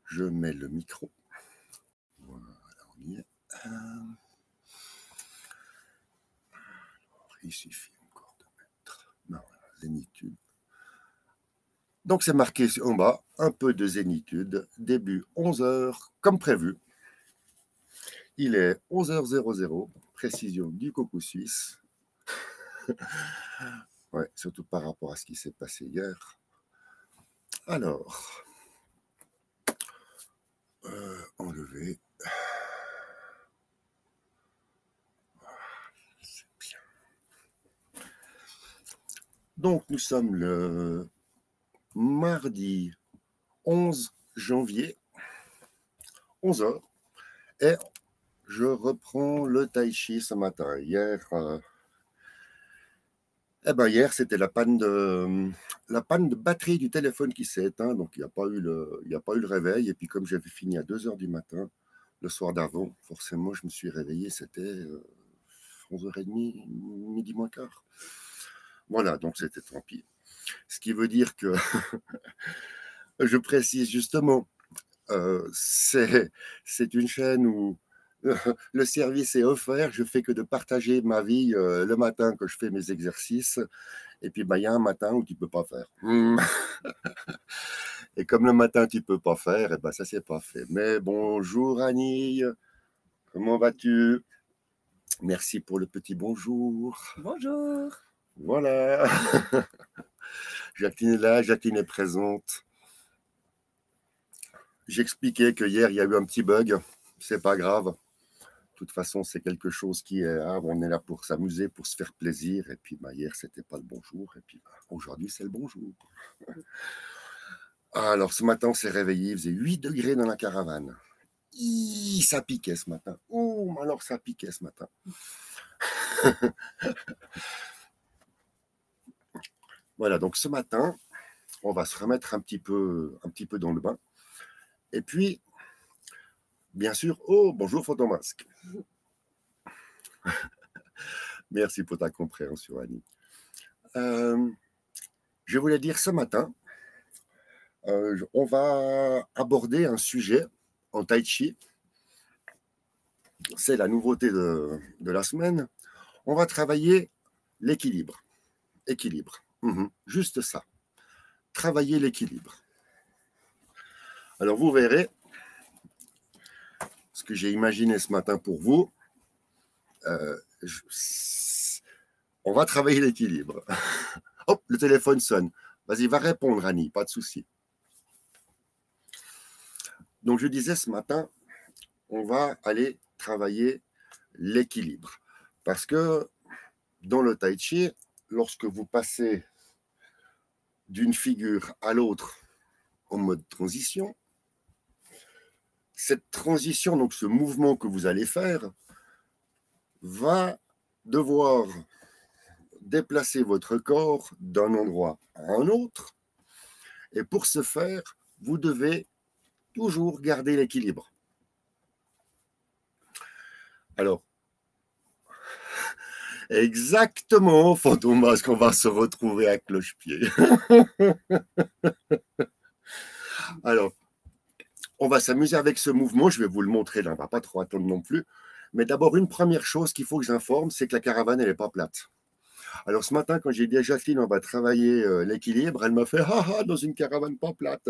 Je mets le micro. Voilà, on y est. Il suffit encore de mettre zénitude. Donc c'est marqué en bas, un peu de zénitude, début 11h, comme prévu. Il est 11h00, précision du coucou suisse. Ouais, surtout par rapport à ce qui s'est passé hier. Alors, enlever. C'est bien. Donc nous sommes le mardi 11 janvier, 11h, et je reprends le tai chi ce matin. Hier, hier c'était la panne de batterie du téléphone qui s'est éteint, donc il n'y a pas eu le réveil. Et puis comme j'avais fini à 2h du matin, le soir d'avant, forcément je me suis réveillé, c'était 11h30, midi moins quart. Voilà, donc c'était tant pis. Ce qui veut dire que, je précise justement, c'est une chaîne où le service est offert, je fais que de partager ma vie le matin quand je fais mes exercices, et puis il y a un matin où tu ne peux pas faire. Et comme le matin tu ne peux pas faire, ça c'est pas fait. Mais bonjour Annie, comment vas-tu? Merci pour le petit bonjour. Bonjour. Voilà. Jacqueline est là, Jacqueline est présente. J'expliquais que hier il y a eu un petit bug, c'est pas grave. De toute façon, c'est quelque chose qui est. On est là pour s'amuser, pour se faire plaisir. Et puis hier, c'était pas le bonjour. Et puis aujourd'hui, c'est le bonjour. Alors ce matin, on s'est réveillé, il faisait 8 degrés dans la caravane. Ça piquait ce matin. Oh, alors ça piquait ce matin. Voilà, donc ce matin, on va se remettre un petit peu dans le bain. Et puis, bien sûr, oh, bonjour Photomasque. Merci pour ta compréhension, Annie. Je voulais dire ce matin, on va aborder un sujet en tai chi. C'est la nouveauté de la semaine. On va travailler l'équilibre. Juste ça. Travailler l'équilibre. Alors vous verrez ce que j'ai imaginé ce matin pour vous. On va travailler l'équilibre. Hop, le téléphone sonne. Vas-y, va répondre, Annie, pas de souci. Donc je disais ce matin, on va aller travailler l'équilibre. Parce que dans le tai chi, lorsque vous passez d'une figure à l'autre en mode transition, cette transition, donc ce mouvement que vous allez faire, va devoir déplacer votre corps d'un endroit à un autre. Et pour ce faire, vous devez toujours garder l'équilibre. Alors, exactement, Fantomas, qu'on va se retrouver à cloche-pied. Alors, on va s'amuser avec ce mouvement. Je vais vous le montrer, là, on ne va pas trop attendre non plus. Mais d'abord, une première chose qu'il faut que j'informe, c'est que la caravane, elle n'est pas plate. Alors ce matin, quand j'ai dit à Jacqueline, on va travailler l'équilibre, elle m'a fait « Ah, dans une caravane pas plate. »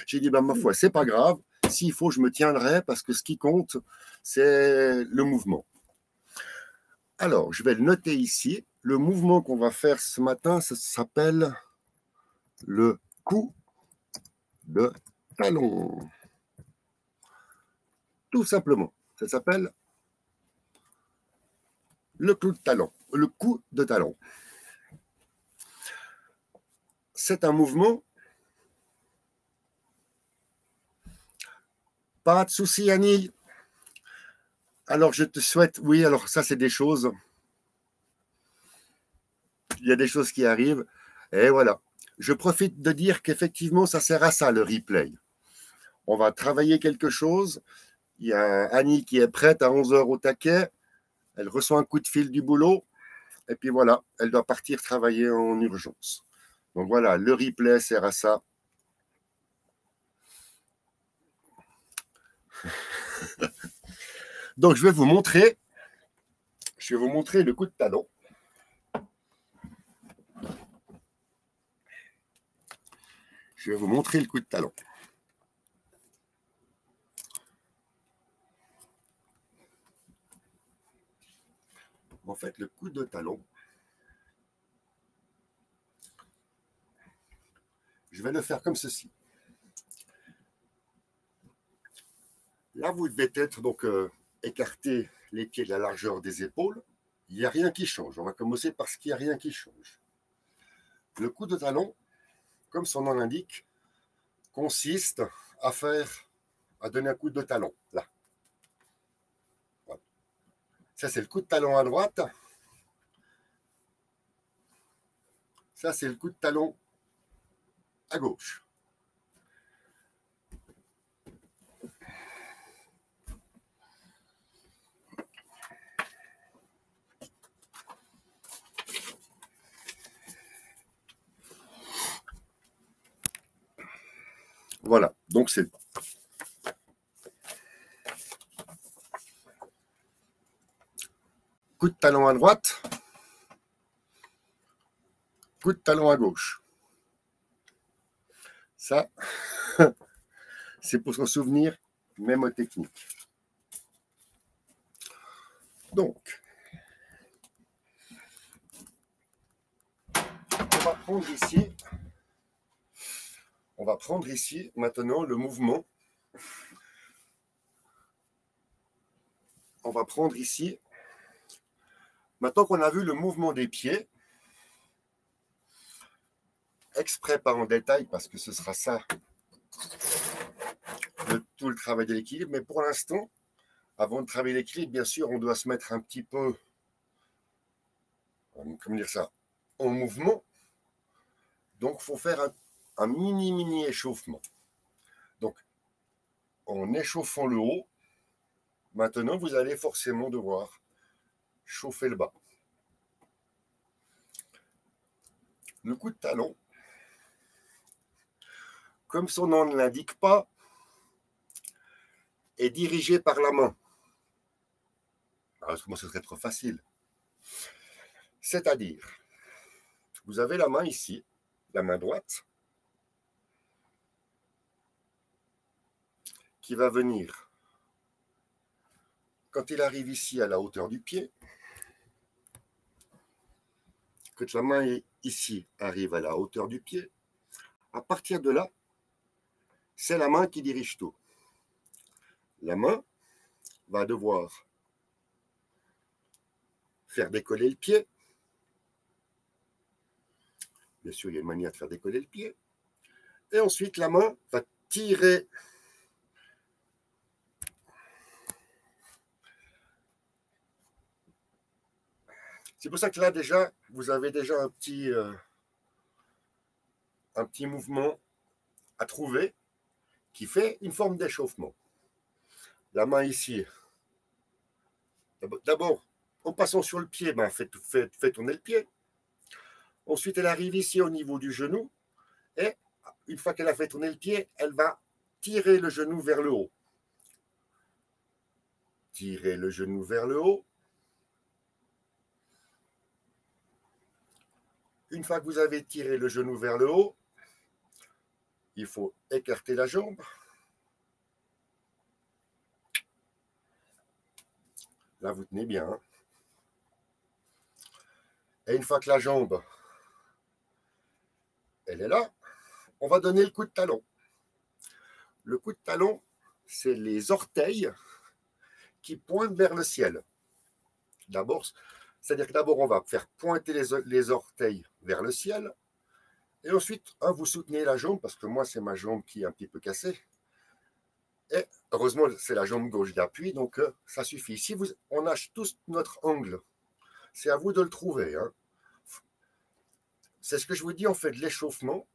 J'ai dit « Ma foi, c'est pas grave. S'il faut, je me tiendrai parce que ce qui compte, c'est le mouvement. » Alors, je vais le noter ici. Le mouvement qu'on va faire ce matin, ça s'appelle le coup de talon. Tout simplement, ça s'appelle le coup de talon. Le coup de talon. C'est un mouvement. Pas de souci, Annie. Alors, je te souhaite, oui, alors ça, c'est des choses. Il y a des choses qui arrivent. Et voilà. Je profite de dire qu'effectivement, ça sert à ça, le replay. On va travailler quelque chose. Il y a Annie qui est prête à 11h au taquet. Elle reçoit un coup de fil du boulot. Et puis voilà, elle doit partir travailler en urgence. Donc voilà, le replay sert à ça. Donc, je vais vous montrer le coup de talon. Je vais vous montrer le coup de talon. En fait, le coup de talon, je vais le faire comme ceci. Là, vous devez être donc écarter les pieds de la largeur des épaules. Il n'y a rien qui change. On va commencer par ce qu'il n'y a rien qui change. Le coup de talon, comme son nom l'indique, consiste à donner un coup de talon. Là. Voilà. Ça, c'est le coup de talon à droite. Ça, c'est le coup de talon à gauche. Voilà, donc c'est coup de talon à droite, coup de talon à gauche. Ça, c'est pour s'en souvenir mémotechnique. Donc, on va prendre ici maintenant le mouvement. On va prendre ici, maintenant qu'on a vu le mouvement des pieds, exprès pas en détail parce que ce sera ça tout le travail de l'équilibre, mais pour l'instant, avant de travailler l'équilibre, bien sûr, on doit se mettre un petit peu, comment dire ça, en mouvement. Donc, il faut faire un mini échauffement. Donc, en échauffant le haut, maintenant, vous allez forcément devoir chauffer le bas. Le coup de talon, comme son nom ne l'indique pas, est dirigé par la main. Alors, moi, ce serait trop facile. C'est-à-dire, vous avez la main ici, la main droite, qui va venir, quand il arrive ici à la hauteur du pied, quand la main ici arrive à la hauteur du pied, à partir de là, c'est la main qui dirige tout. La main va devoir faire décoller le pied. Bien sûr, il y a une manière de faire décoller le pied. Et ensuite, la main va tirer. C'est pour ça que là, déjà, vous avez déjà un petit mouvement à trouver qui fait une forme d'échauffement. La main ici. D'abord, en passant sur le pied, fait tourner le pied. Ensuite, elle arrive ici au niveau du genou. Et une fois qu'elle a fait tourner le pied, elle va tirer le genou vers le haut. Tirer le genou vers le haut. Une fois que vous avez tiré le genou vers le haut, il faut écarter la jambe. Là, vous tenez bien. Hein. Et une fois que la jambe, elle est là, on va donner le coup de talon. Le coup de talon, c'est les orteils qui pointent vers le ciel. D'abord, c'est-à-dire que d'abord, on va faire pointer les orteils vers le ciel. Et ensuite, vous soutenez la jambe, parce que moi, c'est ma jambe qui est un petit peu cassée. Et heureusement, c'est la jambe gauche d'appui, donc ça suffit. Si on a tous notre angle, c'est à vous de le trouver. Hein. C'est ce que je vous dis, on fait de l'échauffement.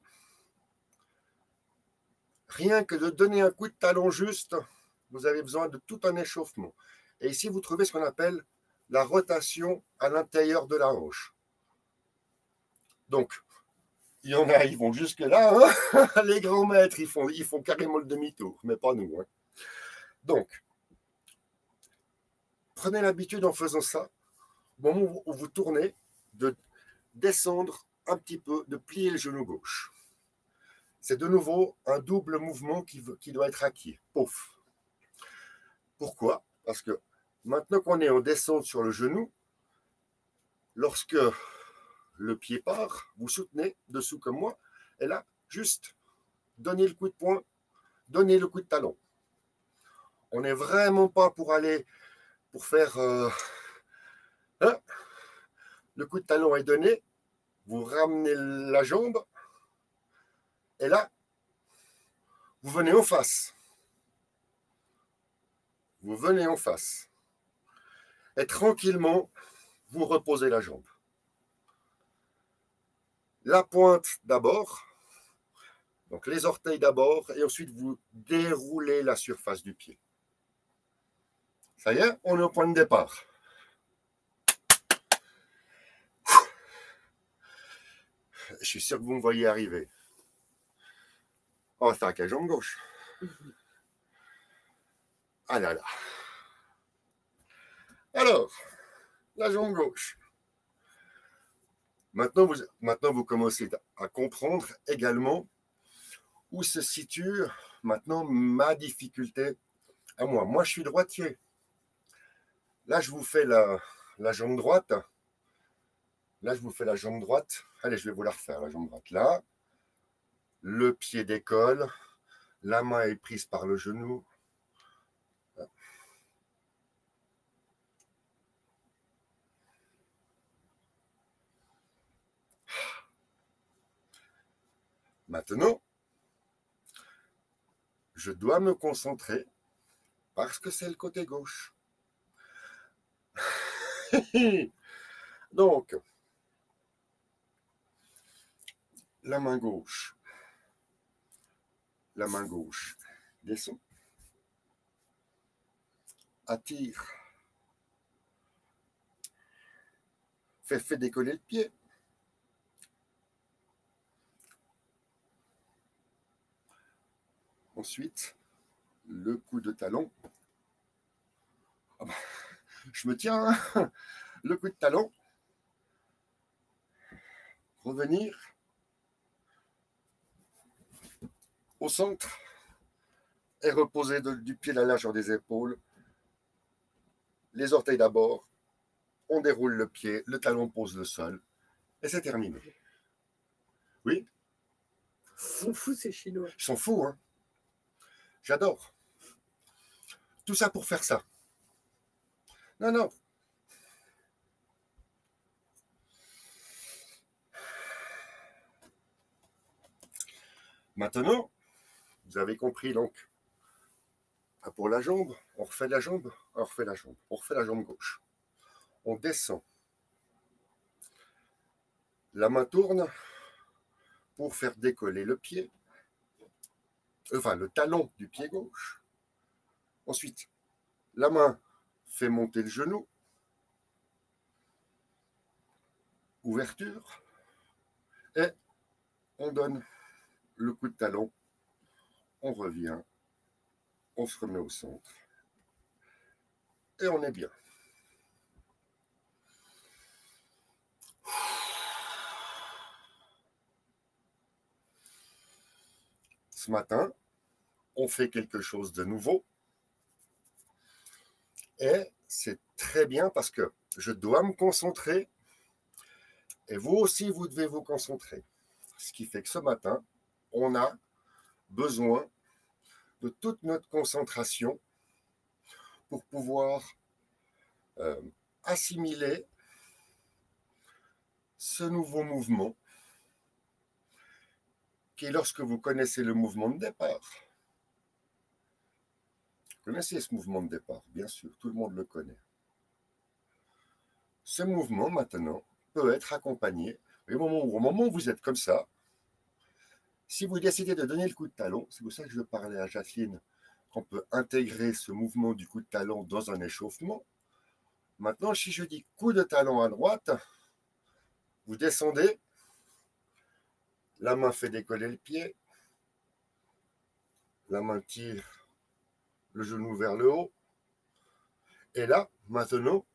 Rien que de donner un coup de talon juste, vous avez besoin de tout un échauffement. Et ici, vous trouvez ce qu'on appelle la rotation à l'intérieur de la hanche. Donc, il y en a, ils vont jusque-là. Hein. Les grands maîtres, ils font carrément le demi-tour, mais pas nous. Hein. Donc, prenez l'habitude en faisant ça, au moment où vous tournez, de descendre un petit peu, de plier le genou gauche. C'est de nouveau un double mouvement qui doit être acquis. Pouf. Pourquoi? Parce que maintenant qu'on est en descente sur le genou, lorsque le pied part, vous soutenez dessous comme moi, et là, juste donnez le coup de poing, donnez le coup de talon. On n'est vraiment pas pour aller, pour faire... hein, le coup de talon est donné, vous ramenez la jambe, et là, vous venez en face. Vous venez en face. Et tranquillement, vous reposez la jambe. La pointe d'abord, donc les orteils d'abord, et ensuite vous déroulez la surface du pied. Ça y est, on est au point de départ. Je suis sûr que vous me voyez arriver. On va faire avec la jambe gauche. Ah là là. Alors, la jambe gauche. Maintenant, vous commencez à comprendre également où se situe maintenant ma difficulté à moi. Moi, je suis droitier. Là, je vous fais la jambe droite. Là, je vous fais la jambe droite. Allez, je vais vous la refaire, la jambe droite. Là, le pied décolle, la main est prise par le genou. Maintenant, je dois me concentrer parce que c'est le côté gauche. Donc, la main gauche, descend, attire, fait décoller le pied. Ensuite, le coup de talon. Je me tiens, hein. Le coup de talon. Revenir au centre et reposer du pied la largeur des épaules. Les orteils d'abord. On déroule le pied, le talon pose le sol. Et c'est terminé. Oui? Ils sont fous, ces Chinois. Ils sont fous, hein? J'adore. Tout ça pour faire ça. Non, non. Maintenant, vous avez compris donc. Pour la jambe, on refait la jambe, on refait la jambe, on refait la jambe gauche. On descend. La main tourne pour faire décoller le pied, enfin le talon du pied gauche. Ensuite, la main fait monter le genou. Ouverture. Et on donne le coup de talon. On revient. On se remet au centre. Et on est bien. Ce matin, on fait quelque chose de nouveau. Et c'est très bien parce que je dois me concentrer. Et vous aussi, vous devez vous concentrer. Ce qui fait que ce matin, on a besoin de toute notre concentration pour pouvoir assimiler ce nouveau mouvement qui est lorsque vous connaissez le mouvement de départ. Vous connaissez ce mouvement de départ, bien sûr, tout le monde le connaît. Ce mouvement, maintenant, peut être accompagné, au moment où vous êtes comme ça, si vous décidez de donner le coup de talon, c'est pour ça que je parlais à Jacqueline, qu'on peut intégrer ce mouvement du coup de talon dans un échauffement. Maintenant, si je dis coup de talon à droite, vous descendez, la main fait décoller le pied, la main tire le genou vers le haut. Et là, maintenant,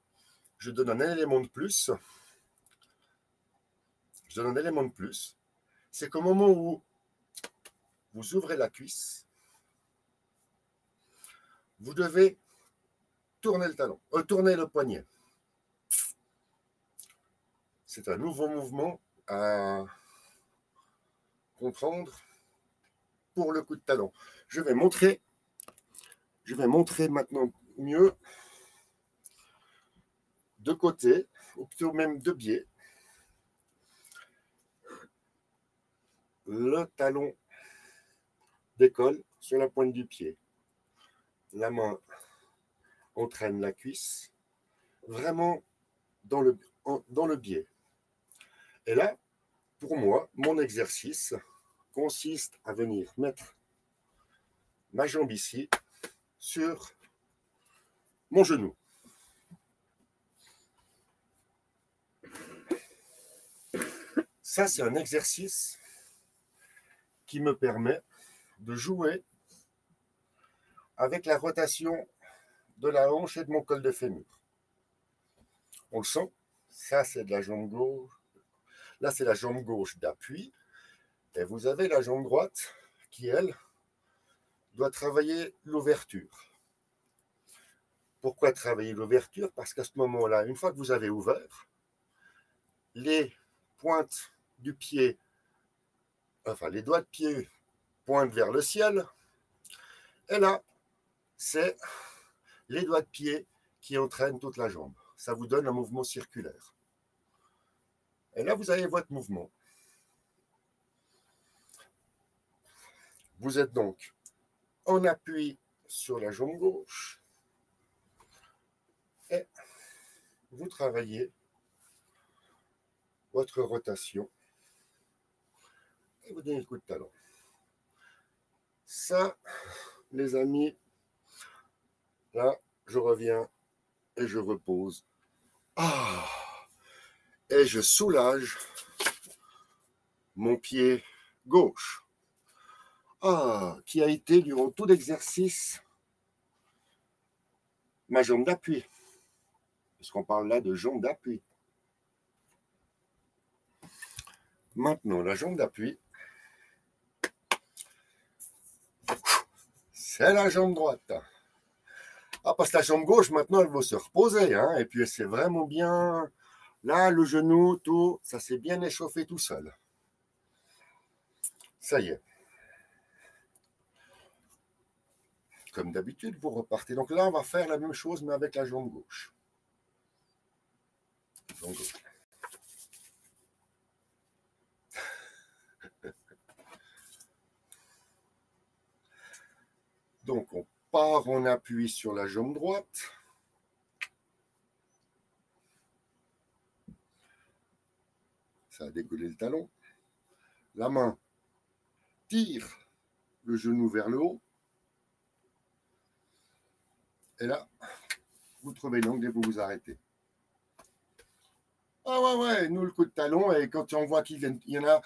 je donne un élément de plus. Je donne un élément de plus. C'est qu'au moment où vous ouvrez la cuisse, vous devez tourner le talon, tourner le poignet. C'est un nouveau mouvement à comprendre pour le coup de talon. Je vais montrer maintenant mieux de côté, ou plutôt même de biais, le talon décolle sur la pointe du pied. La main entraîne la cuisse vraiment dans le biais. Et là, pour moi, mon exercice consiste à venir mettre ma jambe ici sur mon genou. Ça, c'est un exercice qui me permet de jouer avec la rotation de la hanche et de mon col de fémur. On le sent, ça c'est de la jambe gauche, là c'est la jambe gauche d'appui, et vous avez la jambe droite qui, elle, doit travailler l'ouverture. Pourquoi travailler l'ouverture? Parce qu'à ce moment-là, une fois que vous avez ouvert, les pointes du pied, enfin les doigts de pied pointent vers le ciel, et là, c'est les doigts de pied qui entraînent toute la jambe. Ça vous donne un mouvement circulaire. Et là, vous avez votre mouvement. Vous êtes donc en appui sur la jambe gauche et vous travaillez votre rotation et vous donnez le coup de talon. Ça, les amis, là, je reviens et je repose. Ah, et je soulage mon pied gauche. Ah, qui a été durant tout l'exercice ma jambe d'appui. Parce qu'on parle là de jambe d'appui. Maintenant, la jambe d'appui, c'est la jambe droite. Ah, parce que la jambe gauche, maintenant, elle va se reposer. Hein, et puis, c'est vraiment bien. Là, le genou, tout, ça s'est bien échauffé tout seul. Ça y est. Comme d'habitude, vous repartez. Donc là, on va faire la même chose, mais avec la jambe gauche. Jambe gauche. Donc, on part en appui sur la jambe droite. Ça a décollé le talon. La main tire le genou vers le haut. Et là, vous trouvez l'angle et vous vous arrêtez. Ah ouais, nous le coup de talon, et quand on voit qu'il y en a,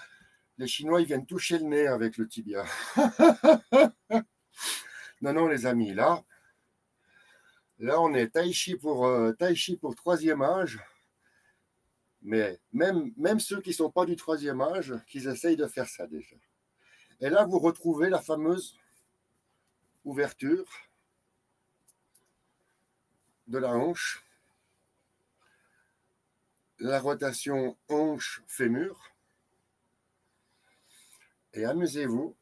les Chinois, ils viennent toucher le nez avec le tibia. Non, les amis, là on est tai chi pour troisième âge, mais même ceux qui ne sont pas du troisième âge, qu'ils essayent de faire ça déjà. Et là, vous retrouvez la fameuse ouverture de la hanche, la rotation hanche-fémur, et amusez-vous,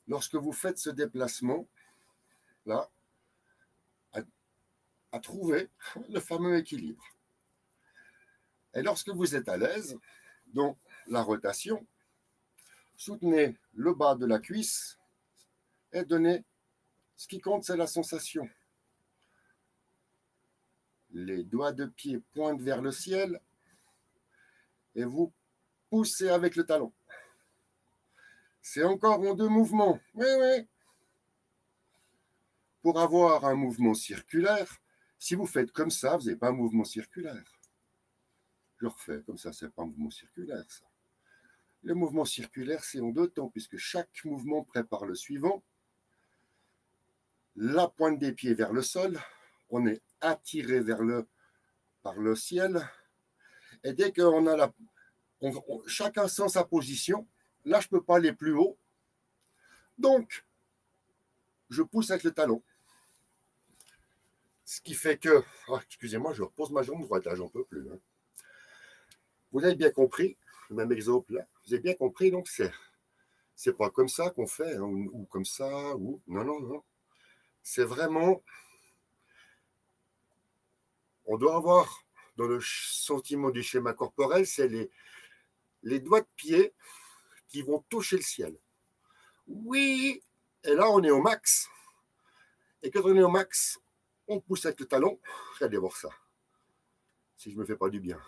lorsque vous faites ce déplacement, là, à trouver le fameux équilibre. Et lorsque vous êtes à l'aise, dans la rotation, soutenez le bas de la cuisse et donnez, ce qui compte, c'est la sensation. Les doigts de pied pointent vers le ciel et vous poussez avec le talon. C'est encore en deux mouvements. Oui. Pour avoir un mouvement circulaire, si vous faites comme ça, vous n'avez pas un mouvement circulaire. Je refais comme ça, ce n'est pas un mouvement circulaire, ça. Le mouvement circulaire, c'est en deux temps, puisque chaque mouvement prépare le suivant. la pointe des pieds vers le sol, on est attiré par le ciel, et dès qu'on a chacun sent sa position, là je ne peux pas aller plus haut, donc je pousse avec le talon. Ce qui fait que, excusez-moi, je repose ma jambe droite, là j'en peux plus. Hein. Vous avez bien compris, le même exemple là, vous avez bien compris, donc c'est pas comme ça qu'on fait, hein, ou comme ça, ou non, non, non. C'est vraiment, on doit avoir dans le sentiment du schéma corporel, c'est les doigts de pied qui vont toucher le ciel. Oui, et là on est au max. Et quand on est au max, on pousse avec le talon. Regardez voir ça. Si je me fais pas du bien.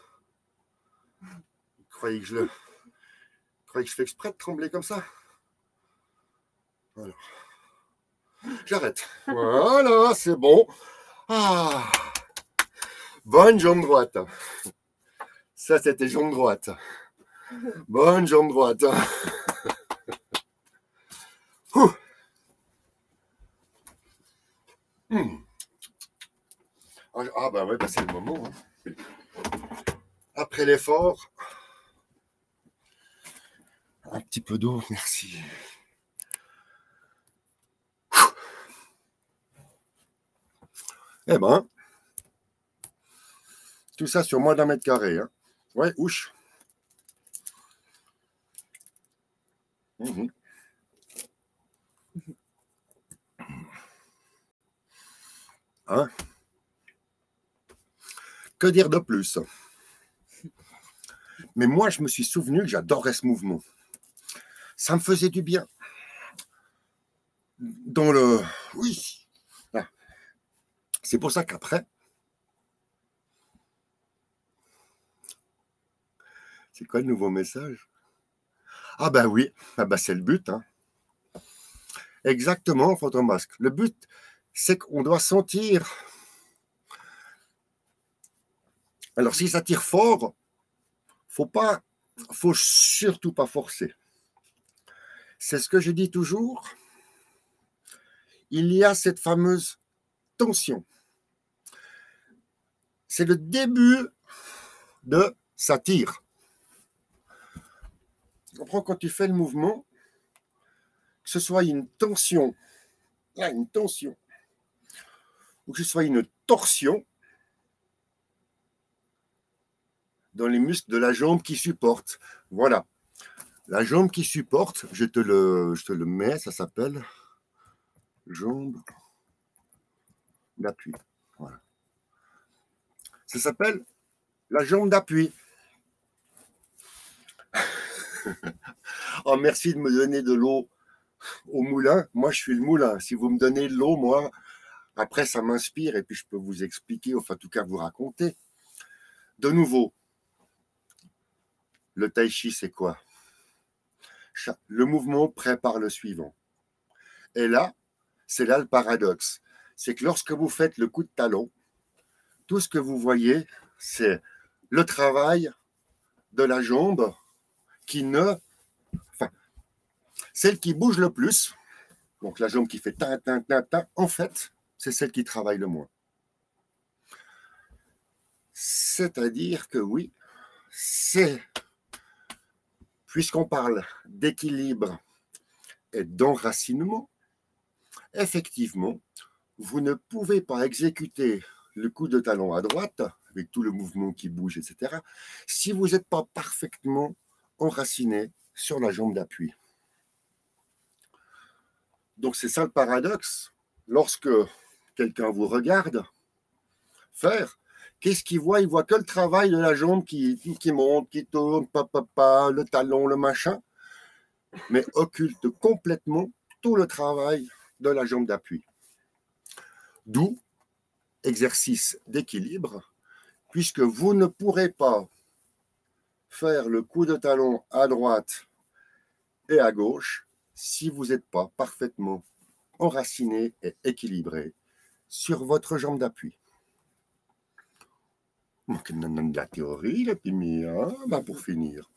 Vous croyez que je fais exprès de trembler comme ça? Voilà. J'arrête. Voilà, c'est bon. Ah, bonne jambe droite. Ça, c'était jambe droite. Bonne jambe droite. Ah bah ouais, bah c'est le moment. Hein. Après l'effort, un petit peu d'eau, merci. Eh ben, tout ça sur moins d'1 mètre carré. Hein. Ouais, ouche. Mmh. Hein? Que dire de plus? Mais moi, je me suis souvenu que j'adorais ce mouvement. Ça me faisait du bien. Dans le... Oui. Ah. C'est pour ça qu'après... C'est quoi le nouveau message? Ah ben oui, ah ben c'est le but. Hein. Exactement, Photomasque. Le but, c'est qu'on doit sentir... Alors, si ça tire fort, faut surtout pas forcer. C'est ce que je dis toujours. Il y a cette fameuse tension. C'est le début de ça tire. Tu comprends, quand tu fais le mouvement, que ce soit une tension, là, une tension, ou que ce soit une torsion dans les muscles de la jambe qui supportent. Voilà. La jambe qui supporte, je te le mets, ça s'appelle jambe d'appui. Voilà. Ça s'appelle la jambe d'appui. Oh, merci de me donner de l'eau au moulin. Moi, je suis le moulin. Si vous me donnez de l'eau, moi, après, ça m'inspire et puis je peux vous expliquer, enfin, en tout cas, vous raconter. De nouveau, le tai chi, c'est quoi? Le mouvement prépare le suivant. Et là, c'est là le paradoxe. C'est que lorsque vous faites le coup de talon, tout ce que vous voyez, c'est le travail de la jambe qui ne... Enfin, celle qui bouge le plus, donc la jambe qui fait tin, tin, tin, tin, en fait, c'est celle qui travaille le moins. C'est-à-dire que oui, c'est... Puisqu'on parle d'équilibre et d'enracinement, effectivement, vous ne pouvez pas exécuter le coup de talon à droite, avec tout le mouvement qui bouge, etc., si vous n'êtes pas parfaitement enraciné sur la jambe d'appui. Donc c'est ça le paradoxe. Lorsque quelqu'un vous regarde faire, qu'est-ce qu'il voit? Il voit que le travail de la jambe qui monte, qui tourne, le talon, le machin, mais occulte complètement tout le travail de la jambe d'appui. D'où exercice d'équilibre, puisque vous ne pourrez pas faire le coup de talon à droite et à gauche si vous n'êtes pas parfaitement enraciné et équilibré sur votre jambe d'appui. De la théorie, la Pimi, hein, ben pour finir.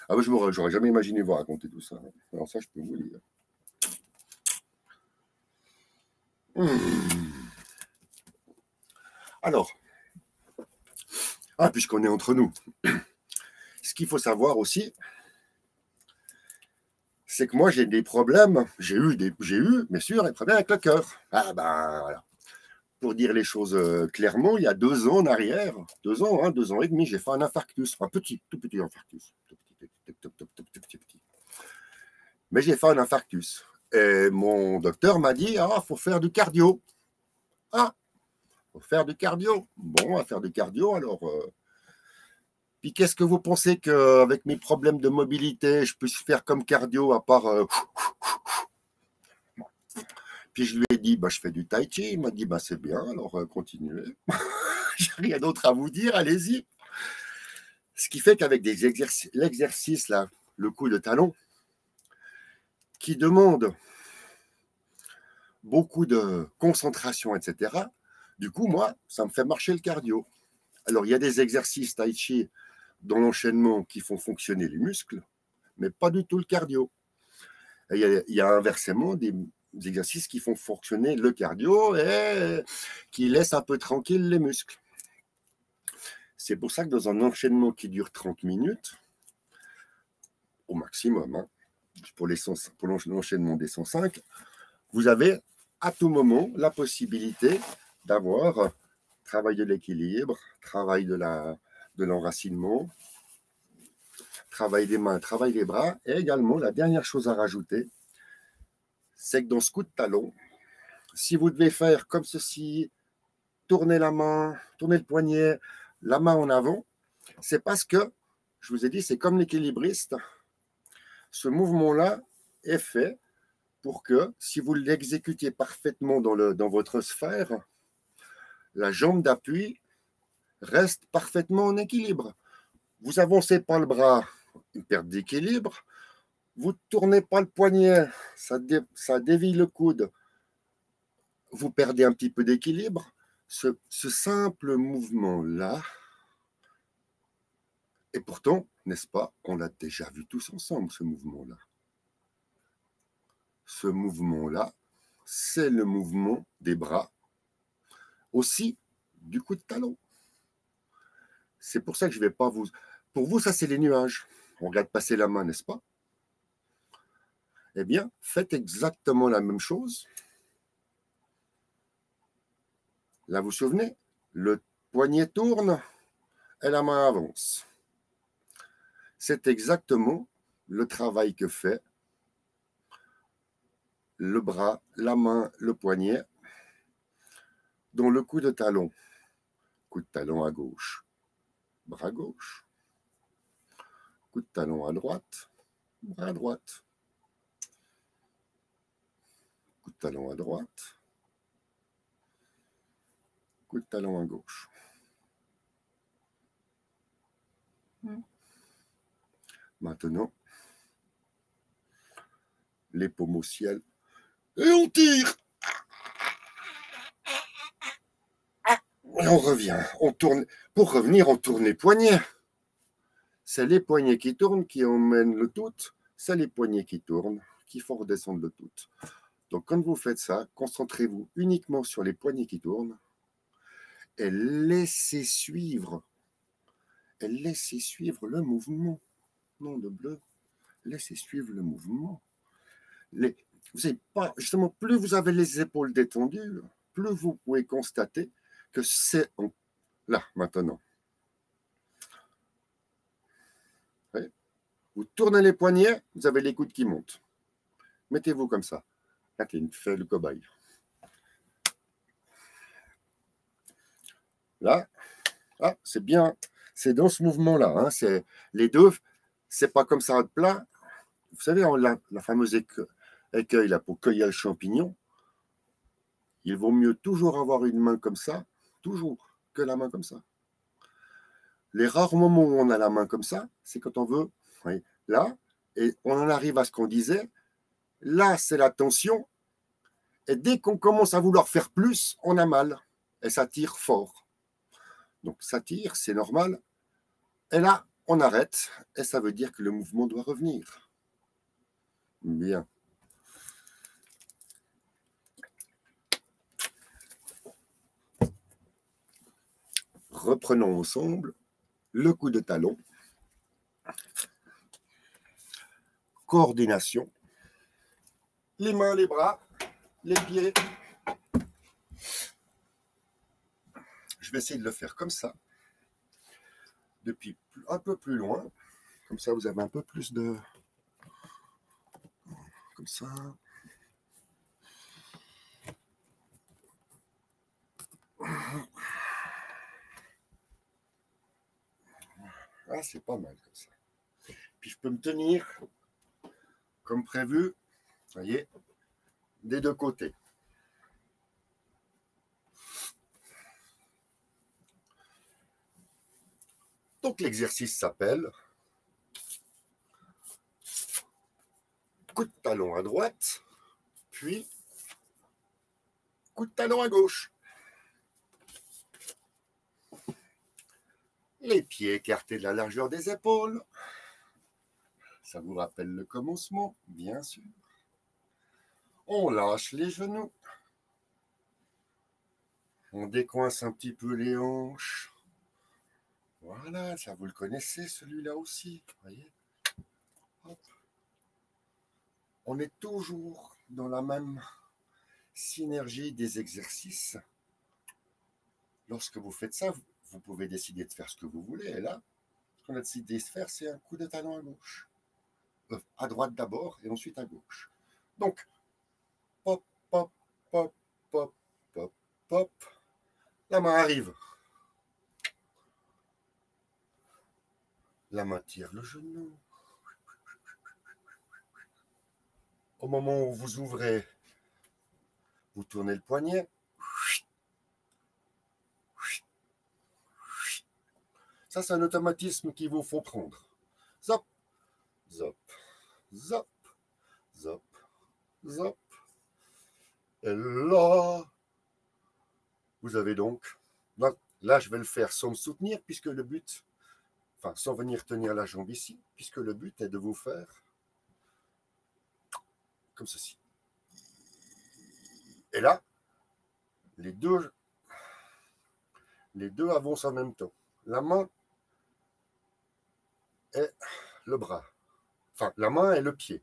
Ah ben j'aurais jamais imaginé vous raconter tout ça. Alors ça, je peux vous dire. Alors, puisqu'on est entre nous, ce qu'il faut savoir aussi, c'est que moi j'ai des problèmes, j'ai eu bien sûr des problèmes avec le cœur. Ah ben voilà. Pour dire les choses clairement, il y a 2 ans en arrière, 2 ans, 2 ans et demi, j'ai fait un infarctus, un petit, tout petit infarctus, tout petit. Mais j'ai fait un infarctus. Et mon docteur m'a dit, faut faire du cardio. Faut faire du cardio. Bon, à faire du cardio, alors. Puis qu'est-ce que vous pensez qu'avec mes problèmes de mobilité, je puisse faire comme cardio à part. Puis je lui ai dit, je fais du tai chi. Il m'a dit, c'est bien, alors continuez. J'ai rien d'autre à vous dire, allez-y. Ce qui fait qu'avec l'exercice, là, le coup de talon, qui demande beaucoup de concentration, etc., du coup, moi, ça me fait marcher le cardio. Alors, il y a des exercices tai chi dans l'enchaînement qui font fonctionner les muscles, mais pas du tout le cardio. Et il y a inversement des exercices qui font fonctionner le cardio et qui laissent un peu tranquille les muscles. C'est pour ça que dans un enchaînement qui dure 30 minutes, au maximum, pour l'enchaînement des 105, vous avez à tout moment la possibilité d'avoir travail de l'équilibre, travail de l'enracinement, travail des mains, travail des bras. Et également, la dernière chose à rajouter, c'est que dans ce coup de talon, si vous devez faire comme ceci, tourner la main, tourner le poignet, la main en avant, c'est parce que, je vous ai dit, c'est comme l'équilibriste. Ce mouvement-là est fait pour que, si vous l'exécutez parfaitement dans votre sphère, la jambe d'appui reste parfaitement en équilibre. Vous avancez pas le bras, une perte d'équilibre. Vous ne tournez pas le poignet, ça dévie le coude. Vous perdez un petit peu d'équilibre. Ce simple mouvement-là, et pourtant, n'est-ce pas, on l'a déjà vu tous ensemble, ce mouvement-là. Ce mouvement-là, c'est le mouvement des bras, aussi du coup de talon. C'est pour ça que je ne vais pas vous... Pour vous, ça, c'est les nuages. On regarde passer la main, n'est-ce pas? Eh bien, faites exactement la même chose. Là, vous vous souvenez, le poignet tourne et la main avance. C'est exactement le travail que fait le bras, la main, le poignet, dans le coup de talon. Coup de talon à gauche, bras gauche. Coup de talon à droite, bras à droite. Coup de talon à droite. Coup de talon à gauche. Maintenant, les paumes au ciel. Et on tire. Et on revient. On tourne. Pour revenir, on tourne les poignets. C'est les poignets qui tournent qui emmènent le tout. C'est les poignets qui tournent qui font redescendre le tout. Donc, quand vous faites ça, concentrez-vous uniquement sur les poignets qui tournent et laissez suivre. Et laissez suivre le mouvement. Nom de bleu. Laissez suivre le mouvement. Vous savez pas, justement, plus vous avez les épaules détendues, plus vous pouvez constater que c'est là, maintenant. Vous tournez les poignets, vous avez les coudes qui montent. Mettez-vous comme ça. Là, Clint fait le cobaye. Là, c'est bien, c'est dans ce mouvement-là. C'est les deux, c'est pas comme ça de plat. Vous savez, la fameuse écueil là, pour cueillir le champignon, il vaut mieux toujours avoir une main comme ça, toujours, que la main comme ça. Les rares moments où on a la main comme ça, c'est quand on veut, là, et on en arrive à ce qu'on disait, là, c'est la tension, et dès qu'on commence à vouloir faire plus, on a mal, et ça tire fort. Donc ça tire, c'est normal, et là, on arrête, et ça veut dire que le mouvement doit revenir. Bien. reprenons ensemble le coup de talon, coordination, les mains, les bras, les pieds. Je vais essayer de le faire comme ça, depuis un peu plus loin, comme ça vous avez un peu plus de... Comme ça. Ah, c'est pas mal comme ça. Puis je peux me tenir comme prévu, vous voyez, des deux côtés. Donc l'exercice s'appelle coup de talon à droite, puis coup de talon à gauche. Les pieds écartés de la largeur des épaules. Ça vous rappelle le commencement, bien sûr. On lâche les genoux. On décoince un petit peu les hanches. Voilà, ça vous le connaissez celui-là aussi, voyez. Hop. On est toujours dans la même synergie des exercices. Lorsque vous faites ça, vous pouvez décider de faire ce que vous voulez. Et là, ce qu'on a décidé de faire, c'est un coup de talon à gauche. À droite d'abord et ensuite à gauche. Donc, pop, pop, pop, pop, pop, pop. La main arrive. La main tire le genou. Au moment où vous ouvrez, vous tournez le poignet. Ça, c'est un automatisme qu'il vous faut prendre. Zop, zop, zop, zop, zop. Et là, vous avez donc... Là, je vais le faire sans me soutenir, puisque le but... Enfin, sans venir tenir la jambe ici, puisque le but est de vous faire comme ceci. Et là, les deux avancent en même temps. La main et le bras. Enfin, la main et le pied.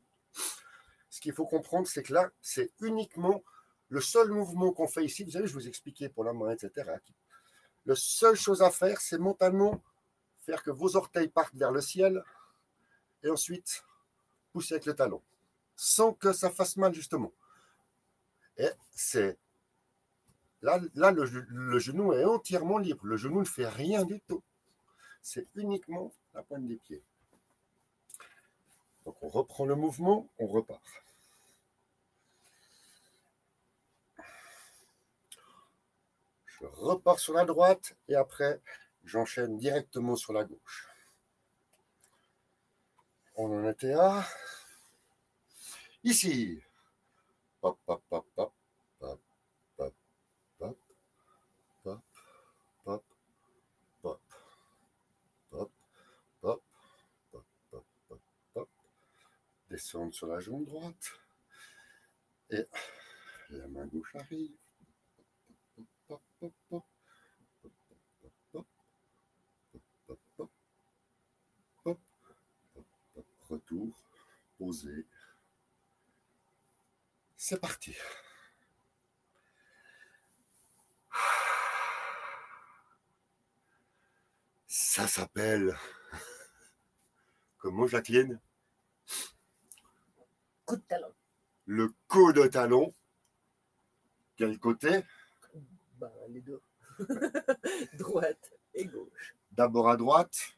Ce qu'il faut comprendre, c'est que là, c'est uniquement le seul mouvement qu'on fait ici. Vous savez, je vous expliquais pour la main, etc. La seule chose à faire, c'est mentalement faire que vos orteils partent vers le ciel et ensuite pousser avec le talon, sans que ça fasse mal, justement. Et c'est là le genou est entièrement libre. Le genou ne fait rien du tout. C'est uniquement la pointe des pieds. Donc on reprend le mouvement, on repart. Je repars sur la droite et après, j'enchaîne directement sur la gauche. On en était à... Ici. Hop, hop, hop, hop, hop, hop, hop, hop, hop, hop, hop, hop, hop, hop, hop, hop. Descendre sur la jambe droite. Et la main gauche arrive. Hop, hop, hop, hop, hop, hop, hop, hop, hop, retour, posé. C'est parti. Ça s'appelle... Comment, Jacqueline? Coup de talon. Le coup de talon. Quel côté? Ben, les deux. Droite et gauche. D'abord à droite,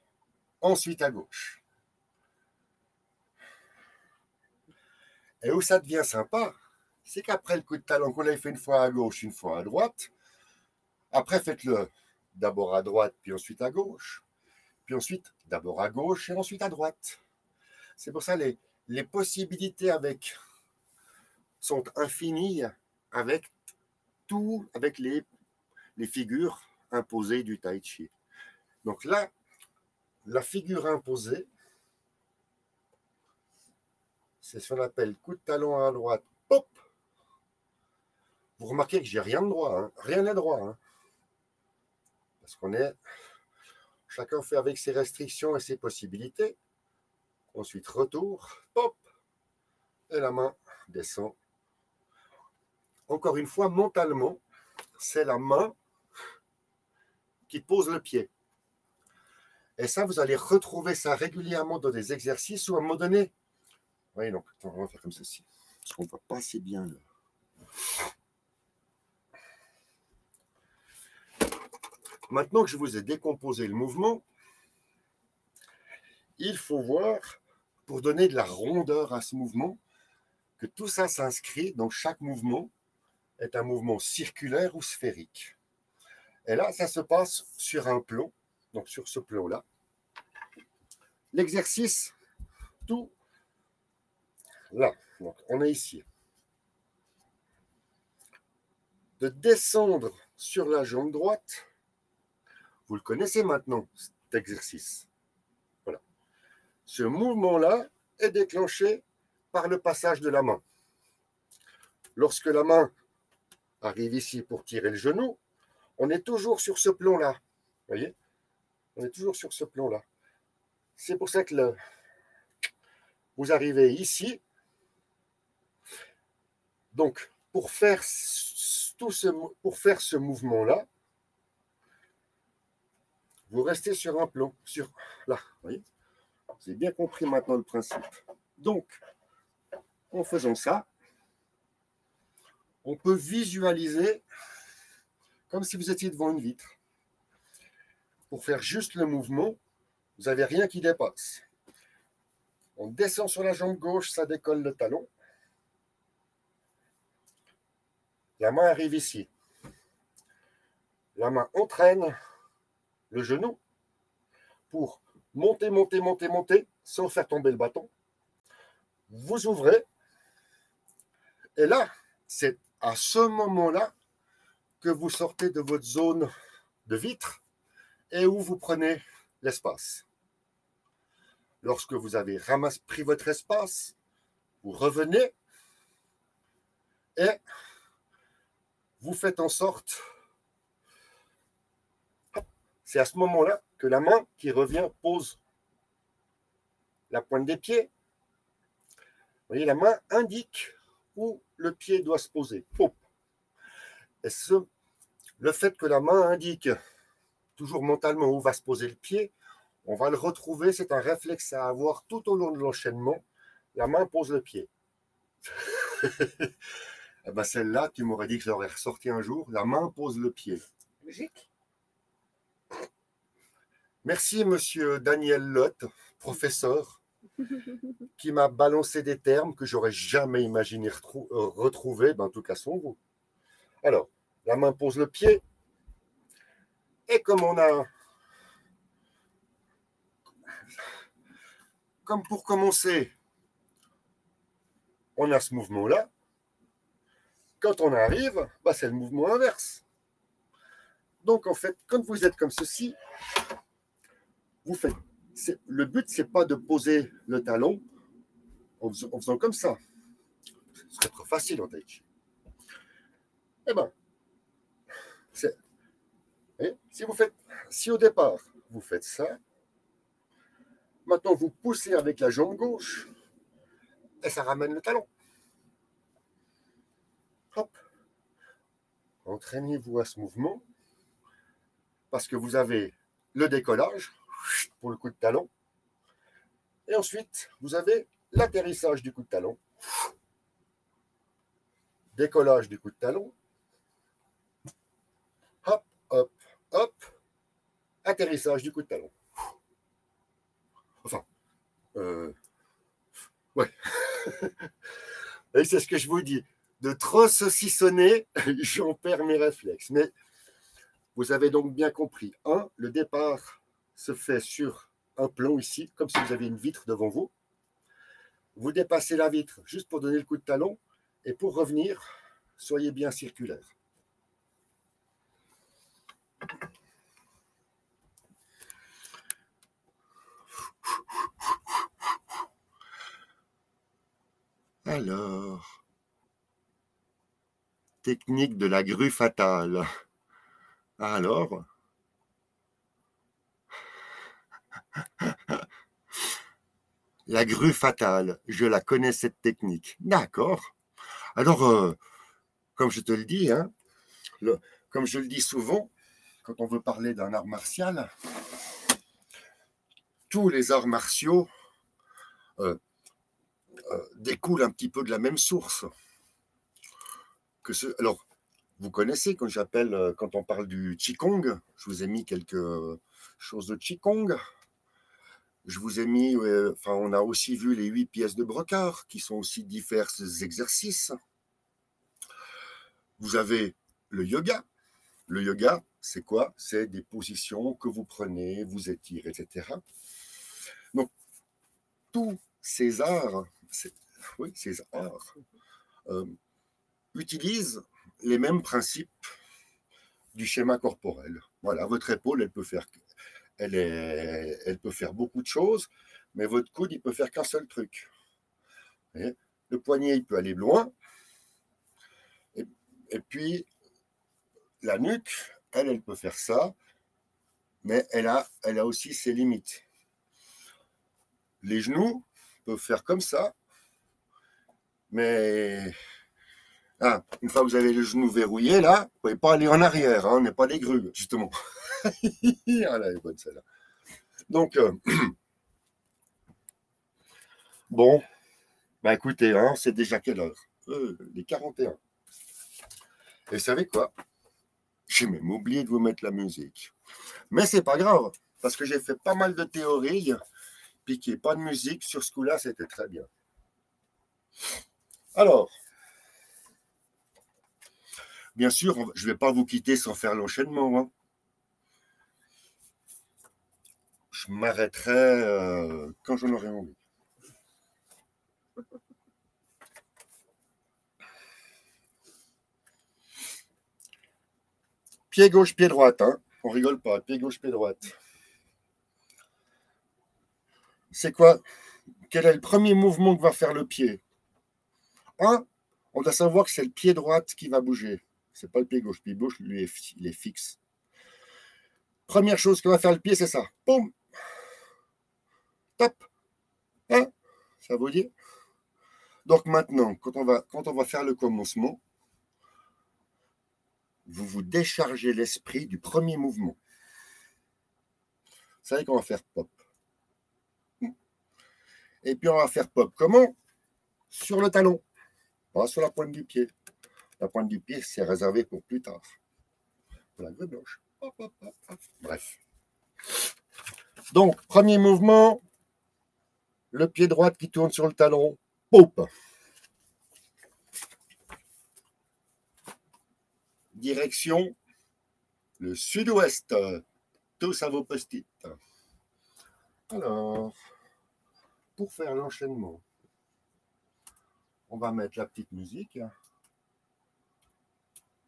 ensuite à gauche. Et où ça devient sympa, c'est qu'après le coup de talon qu'on a fait une fois à gauche, une fois à droite, après faites-le d'abord à droite, puis ensuite à gauche, puis ensuite d'abord à gauche et ensuite à droite. C'est pour ça que les possibilités sont infinies avec les figures imposées du tai chi. Donc là, la figure imposée, c'est ce qu'on appelle coup de talon à droite, pop. Vous remarquez que j'ai rien de droit, hein. Rien n'est droit. Hein. Parce qu'on est... Chacun fait avec ses restrictions et ses possibilités. Ensuite, retour, pop, et la main descend. Encore une fois, mentalement, c'est la main qui pose le pied. Et ça, vous allez retrouver ça régulièrement dans des exercices où à un moment donné, oui, donc on va faire comme ceci, parce qu'on ne voit pas assez bien là. Maintenant que je vous ai décomposé le mouvement, il faut voir, pour donner de la rondeur à ce mouvement, que tout ça s'inscrit, donc chaque mouvement est un mouvement circulaire ou sphérique. Et là, ça se passe sur un plomb, donc sur ce plomb-là. L'exercice, tout là, donc on est ici. De descendre sur la jambe droite, vous le connaissez maintenant, cet exercice. Voilà. Ce mouvement-là est déclenché par le passage de la main. Lorsque la main arrive ici pour tirer le genou, on est toujours sur ce plomb-là. Vous voyez? On est toujours sur ce plomb-là. C'est pour ça que vous arrivez ici. Donc, pour faire ce mouvement-là, vous restez sur un plomb, sur là. Vous voyez? Vous avez bien compris maintenant le principe. Donc, en faisant ça, on peut visualiser comme si vous étiez devant une vitre. Pour faire juste le mouvement, vous n'avez rien qui dépasse. On descend sur la jambe gauche, ça décolle le talon. La main arrive ici. La main entraîne le genou pour monter, monter, monter, monter, sans faire tomber le bâton. Vous ouvrez. Et là, c'est à ce moment-là que vous sortez de votre zone de vitre et où vous prenez l'espace. Lorsque vous avez pris votre espace, vous revenez et vous faites en sorte, c'est à ce moment-là que la main qui revient pose la pointe des pieds. Vous voyez, la main indique où le pied doit se poser. Et le fait que la main indique toujours mentalement où va se poser le pied, on va le retrouver, c'est un réflexe à avoir tout au long de l'enchaînement. La main pose le pied. Eh ben celle-là, tu m'aurais dit que je l'aurais ressorti un jour. La main pose le pied. Logique. Merci, monsieur Daniel Lotte, professeur, qui m'a balancé des termes que j'aurais jamais imaginé retrouver, ben, en tout cas sont vous. Alors, la main pose le pied, et comme pour commencer, on a ce mouvement-là. Quand on arrive, ben, c'est le mouvement inverse. Donc, en fait, quand vous êtes comme ceci, vous faites. Le but, c'est pas de poser le talon en faisant comme ça. Ce serait trop facile en tai chi. Eh bien, si au départ, vous faites ça, maintenant vous poussez avec la jambe gauche et ça ramène le talon. Hop. Entraînez-vous à ce mouvement parce que vous avez le décollage pour le coup de talon et ensuite vous avez l'atterrissage du coup de talon, décollage du coup de talon, hop, hop, hop, atterrissage du coup de talon. Enfin, ouais. Et c'est ce que je vous dis. De trop saucissonner, j'en perds mes réflexes. Mais vous avez donc bien compris. Le départ se fait sur un plomb ici, comme si vous aviez une vitre devant vous. Vous dépassez la vitre juste pour donner le coup de talon. Et pour revenir, soyez bien circulaire. Alors, technique de la grue fatale. Alors, La grue fatale, je la connais cette technique. D'accord. Alors, comme je te le dis, hein, comme je le dis souvent, quand on veut parler d'un art martial, tous les arts martiaux euh, découlent un petit peu de la même source. Alors, vous connaissez quand on parle du Qigong, je vous ai mis quelque chose de Qigong. Je vous ai mis, on a aussi vu les 8 pièces de brocart, qui sont aussi divers exercices. Vous avez le yoga. Le yoga, c'est quoi? C'est des positions que vous prenez, vous étirez, etc. Donc, tous ces arts, utilisent les mêmes principes du schéma corporel. Voilà, votre épaule, elle peut faire beaucoup de choses, mais votre coude, il peut faire qu'un seul truc. Et le poignet, il peut aller loin. Et puis, la nuque, elle peut faire ça, mais elle a aussi ses limites. Les genoux peuvent faire comme ça, mais une fois que vous avez le genou verrouillé, là, vous ne pouvez pas aller en arrière, hein, on n'est pas des grues, justement. Ah, là, elle est bonne celle-là. Donc, bon, bah écoutez, hein, c'est déjà quelle heure? Les 41. Et vous savez quoi? J'ai même oublié de vous mettre la musique. Mais c'est pas grave, parce que j'ai fait pas mal de théories, puis qu'il n'y ait pas de musique, sur ce coup-là, c'était très bien. Alors, bien sûr, je ne vais pas vous quitter sans faire l'enchaînement. Hein. Je m'arrêterai quand j'en aurai envie. Pied gauche, pied droite. Hein. On rigole pas. Pied gauche, pied droite. C'est quoi? Quel est le premier mouvement que va faire le pied? On doit savoir que c'est le pied droit qui va bouger. C'est pas le pied gauche. Le pied gauche, lui, il est fixe. Première chose que va faire le pied, c'est ça. Boum. Top. Hein? Ça vous dit? Donc maintenant, quand on va faire le commencement, vous vous déchargez l'esprit du premier mouvement. Vous savez qu'on va faire pop. Et puis on va faire pop. Comment? Sur le talon, pas sur la pointe du pied. La pointe du pied, c'est réservé pour plus tard. Pour la grue blanche. Hop, hop, hop, hop. Bref. Donc, premier mouvement, le pied droit qui tourne sur le talon. Pop. Direction le sud-ouest. Tous à vos post-it. Alors, pour faire l'enchaînement, on va mettre la petite musique.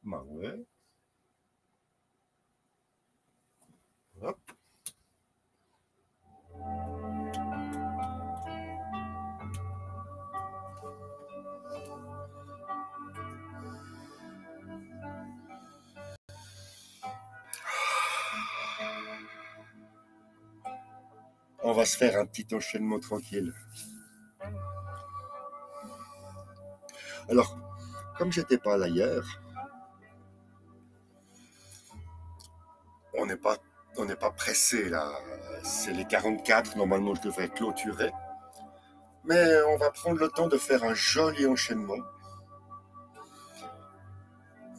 Ben ouais. Hop. On va se faire un petit enchaînement tranquille. Alors, comme j'étais pas là hier, on n'est pas pressé là. C'est les 44, normalement je devrais clôturer. Mais on va prendre le temps de faire un joli enchaînement.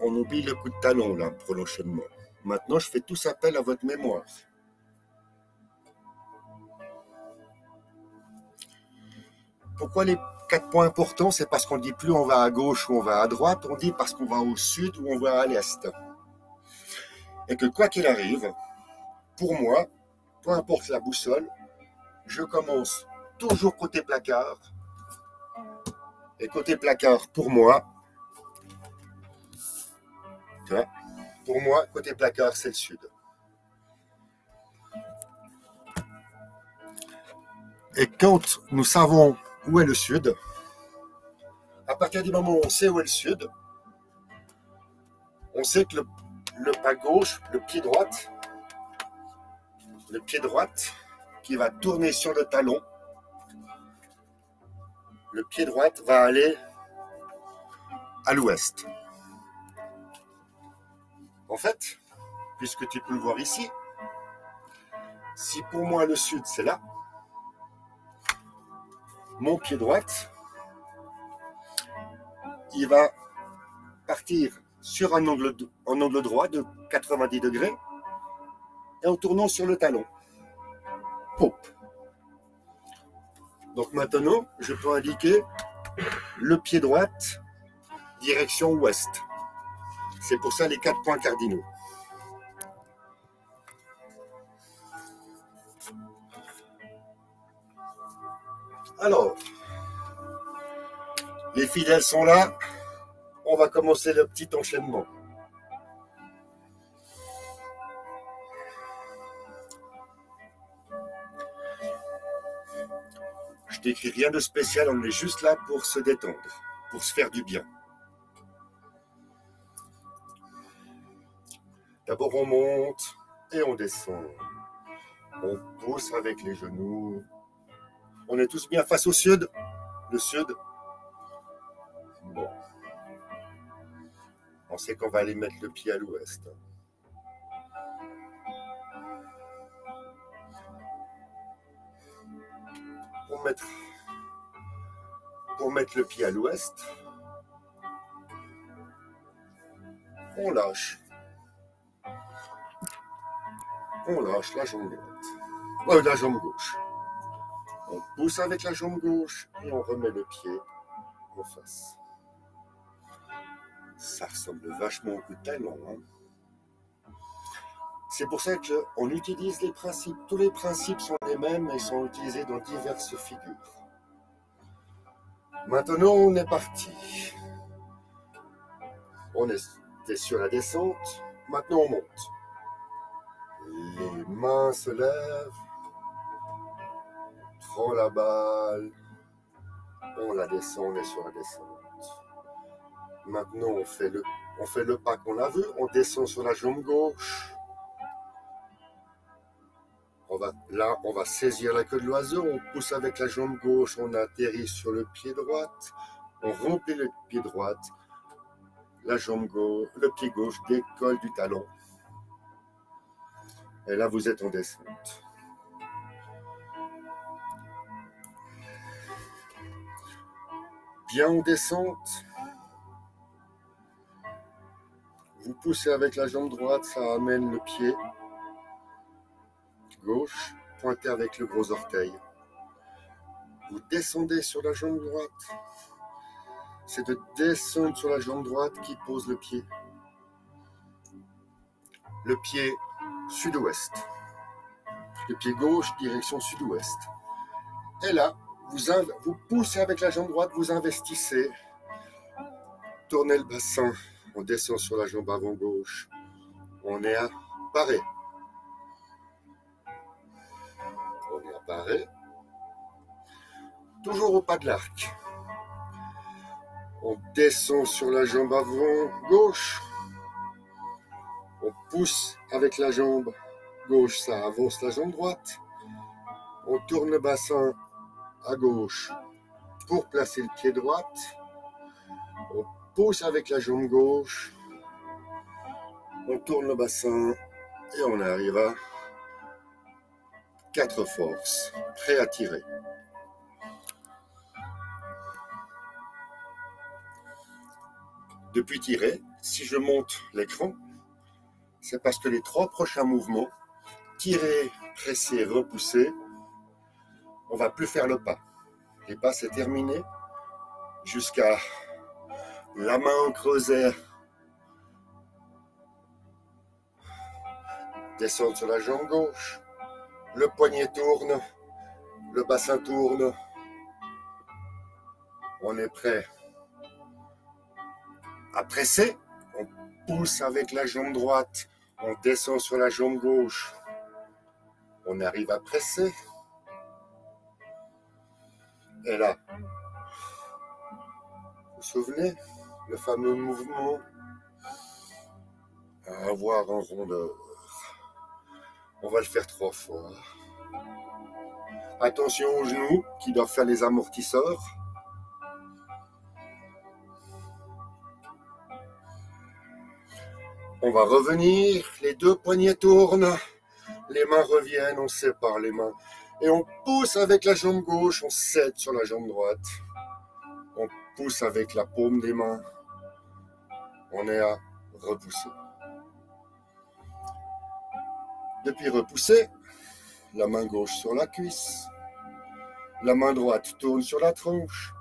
On oublie le coup de talon là pour l'enchaînement. Maintenant, je fais tous appel à votre mémoire. Pourquoi les 4 points importants? C'est parce qu'on ne dit plus on va à gauche ou on va à droite, on dit parce qu'on va au sud ou on va à l'est. Et que quoi qu'il arrive, pour moi, peu importe la boussole, je commence toujours côté placard. Et côté placard, pour moi, côté placard, c'est le sud. Et quand nous savons où est le sud, à partir du moment où on sait où est le sud, on sait que le pas gauche, le pied droit, qui va tourner sur le talon. Le pied droit va aller à l'ouest. En fait, puisque tu peux le voir ici, si pour moi le sud c'est là, mon pied droit, il va partir sur un angle droit de 90 degrés et en tournant sur le talon. Pop. Donc maintenant, je peux indiquer le pied droit, direction ouest. C'est pour ça les 4 points cardinaux. Alors, les fidèles sont là. On va commencer le petit enchaînement. Je n'écris rien de spécial, on est juste là pour se détendre, pour se faire du bien. D'abord on monte et on descend. On pousse avec les genoux. On est tous bien face au sud. Le sud. Bon. On sait qu'on va aller mettre le pied à l'ouest. Pour mettre le pied à l'ouest, on lâche. On lâche la jambe droite. La jambe gauche. On pousse avec la jambe gauche et on remet le pied en face. Ça ressemble vachement au coup de talon. Hein. C'est pour ça qu'on utilise les principes. Tous les principes sont les mêmes et sont utilisés dans diverses figures. Maintenant, on est parti. On était sur la descente. Maintenant, on monte. Les mains se lèvent. On prend la balle. On la descend, on est sur la descente. Maintenant, on fait le pas qu'on a vu. On descend sur la jambe gauche. On va saisir la queue de l'oiseau. On pousse avec la jambe gauche. On atterrit sur le pied droit. On remplit le pied droit. La jambe gauche, le pied gauche décolle du talon. Et là, vous êtes en descente. Bien en descente. Vous poussez avec la jambe droite, ça amène le pied gauche, pointé avec le gros orteil. Vous descendez sur la jambe droite. C'est de descendre sur la jambe droite qui pose le pied. Le pied sud-ouest. Le pied gauche, direction sud-ouest. Et là, vous poussez avec la jambe droite, vous investissez. Tournez le bassin. On descend sur la jambe avant gauche. On est à paré. On est à paré. Toujours au pas de l'arc. On descend sur la jambe avant gauche. On pousse avec la jambe gauche, ça avance la jambe droite. On tourne le bassin à gauche pour placer le pied droit. On pousse avec la jambe gauche. On tourne le bassin et on arrive à 4 forces, prêt à tirer. Depuis tirer, si je monte l'écran, c'est parce que les 3 prochains mouvements, tirer, presser, repousser, on ne va plus faire le pas. Les pas, c'est terminé jusqu'à la main en creuset, descendre sur la jambe gauche, le poignet tourne, le bassin tourne, on est prêt à presser, on pousse avec la jambe droite, on descend sur la jambe gauche, on arrive à presser, et là, vous vous souvenez, le fameux mouvement à avoir en rondeur. On va le faire 3 fois. Attention aux genoux qui doivent faire les amortisseurs. On va revenir, les deux poignets tournent, les mains reviennent, on sépare les mains. Et on pousse avec la jambe gauche, on cède sur la jambe droite. On pousse avec la paume des mains. On est à repousser. Depuis repousser, la main gauche sur la cuisse. La main droite tourne sur la tronche.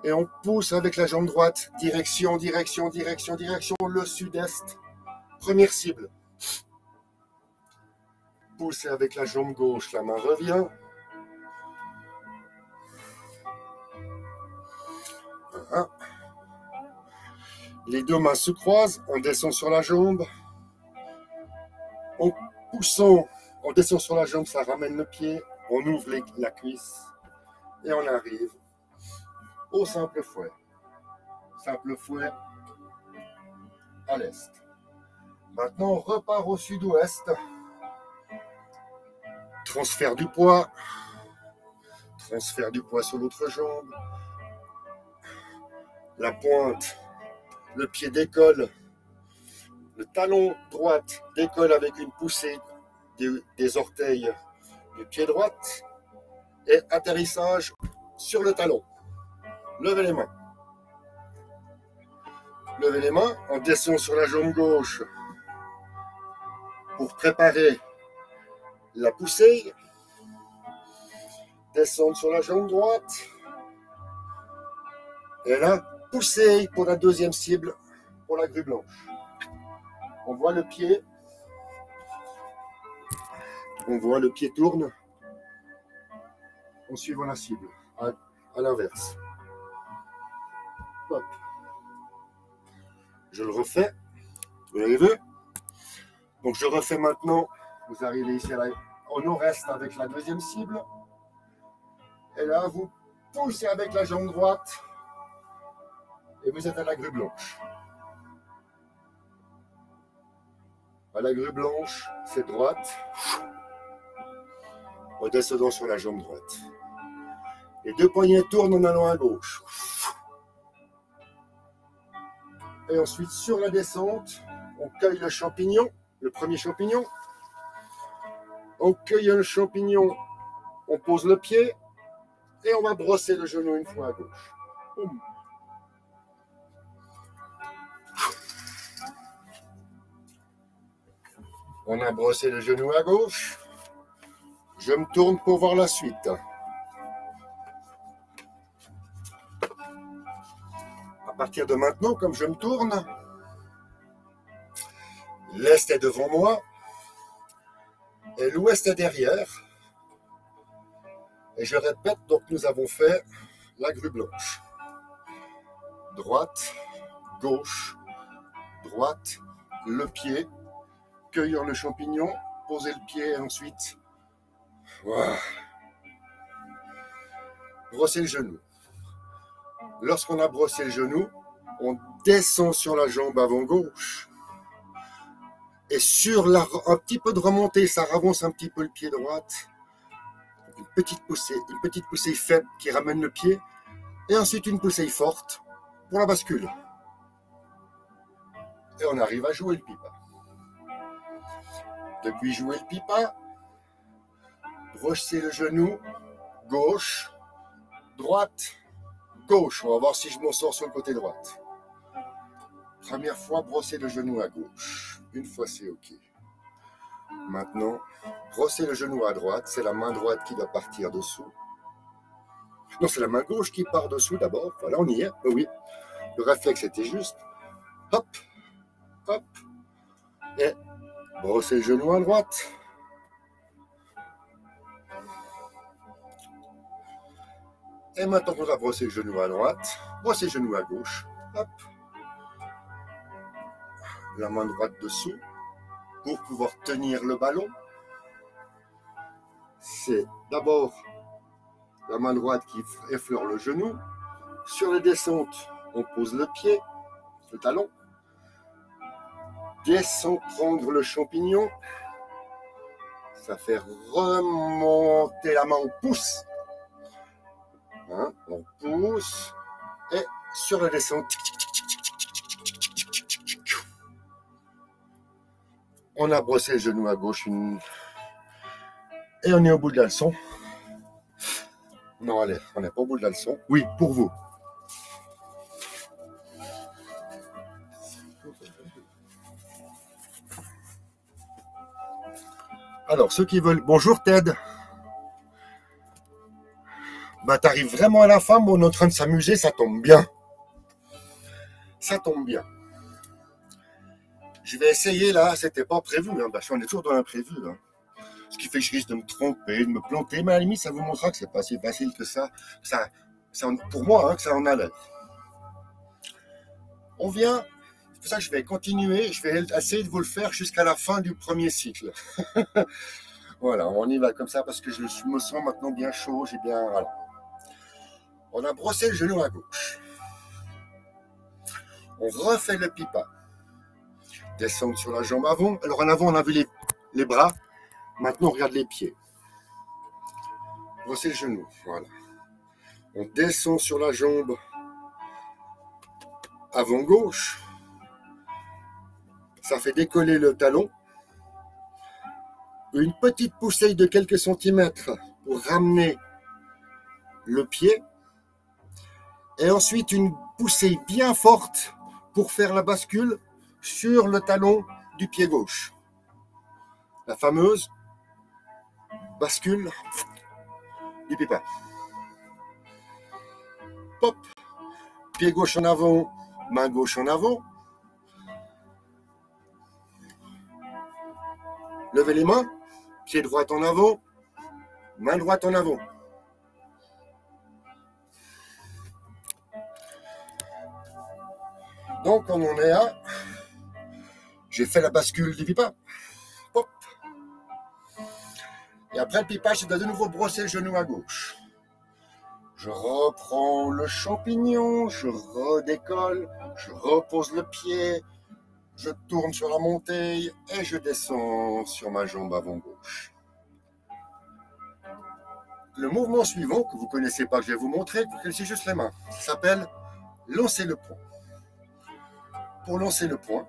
Et on pousse avec la jambe droite, direction, direction, direction, direction, le sud-est. Première cible. Poussez avec la jambe gauche, la main revient. Voilà. Les deux mains se croisent, on descend sur la jambe. En poussant, on descend sur la jambe, ça ramène le pied. On ouvre la cuisse et on arrive au simple fouet. Simple fouet à l'est. Maintenant, on repart au sud-ouest. Transfert du poids. Transfert du poids sur l'autre jambe. La pointe, le pied décolle. Le talon droite décolle avec une poussée des orteils du pied droit. Et atterrissage sur le talon. Levez les mains. Levez les mains. On descend sur la jambe gauche pour préparer la poussée. Descendre sur la jambe droite. Et là, poussée pour la deuxième cible, pour la grue blanche. On voit le pied. On voit le pied tourne en suivant la cible, à l'inverse. Hop. Je le refais. Vous l'avez vu? Donc je refais maintenant. Vous arrivez ici au nord-est avec la deuxième cible. Et là, vous poussez avec la jambe droite. Et vous êtes à la grue blanche. À la grue blanche, c'est droite. En descendant sur la jambe droite. Les deux poignets tournent en allant à gauche. Et ensuite, sur la descente, on cueille le champignon, le premier champignon. On cueille le champignon, on pose le pied et on va brosser le genou une fois à gauche. Boum. On a brossé le genou à gauche. Je me tourne pour voir la suite. À partir de maintenant, comme je me tourne, l'est est devant moi et l'ouest est derrière. Et je répète, donc nous avons fait la grue blanche. Droite, gauche, droite, le pied, cueillir le champignon, poser le pied et ensuite, voilà, brosser le genou. Lorsqu'on a brossé le genou, on descend sur la jambe avant gauche. Et sur un petit peu de remontée, ça avance un petit peu le pied droite. Une petite poussée faible qui ramène le pied. Et ensuite une poussée forte pour la bascule. Et on arrive à jouer le pipa. Depuis jouer le pipa, brosser le genou, gauche, droite, gauche. On va voir si je m'en sors sur le côté droite. Première fois, brosser le genou à gauche. Une fois, c'est OK. Maintenant, brosser le genou à droite. C'est la main droite qui doit partir dessous. Non, c'est la main gauche qui part dessous d'abord. Voilà, on y est. Oh oui, le réflexe était juste. Hop, hop. Et brosser le genou à droite. Et maintenant qu'on a brossé le genou à droite, brosser le genou à gauche. Hop. La main droite dessous pour pouvoir tenir le ballon. C'est d'abord la main droite qui effleure le genou. Sur les descentes, on pose le pied, le talon. Descend prendre le champignon. Ça fait remonter la main, on pousse. Hein, on pousse. Et sur la descente, on a brossé le genou à gauche. Et on est au bout de la leçon. Non, allez, on n'est pas au bout de la leçon. Oui, pour vous. Alors, ceux qui veulent... Bonjour Ted. Bah, t'arrives vraiment à la fin, mais on est en train de s'amuser, ça tombe bien. Ça tombe bien. Je vais essayer là, c'était pas prévu, hein, parce qu'on est toujours dans l'imprévu. Hein. Ce qui fait que je risque de me tromper, de me planter, mais à la limite, ça vous montrera que c'est pas si facile que ça. Pour moi, hein, que ça en a l'air. On vient, c'est pour ça que je vais continuer, je vais essayer de vous le faire jusqu'à la fin du premier cycle. Voilà, on y va comme ça parce que je me sens maintenant bien chaud, j'ai bien... Voilà. On a brossé le genou à gauche. On refait le pipa. Descendre sur la jambe avant. Alors en avant, on a vu les bras. Maintenant, on regarde les pieds. Brosser le genou, voilà. On descend sur la jambe avant gauche. Ça fait décoller le talon. Une petite poussée de quelques centimètres pour ramener le pied. Et ensuite, une poussée bien forte pour faire la bascule sur le talon du pied gauche. La fameuse bascule du pipa. Hop, pied gauche en avant, main gauche en avant. Levez les mains, pied droit en avant, main droite en avant. Donc on en est à... J'ai fait la bascule du pipa. Hop. Et après le pipa, je dois de nouveau brosser le genou à gauche. Je reprends le champignon, je redécolle, je repose le pied, je tourne sur la montée et je descends sur ma jambe avant gauche. Le mouvement suivant, que vous ne connaissez pas, que je vais vous montrer, vous connaissez juste les mains, s'appelle lancer le poing. Pour lancer le poing,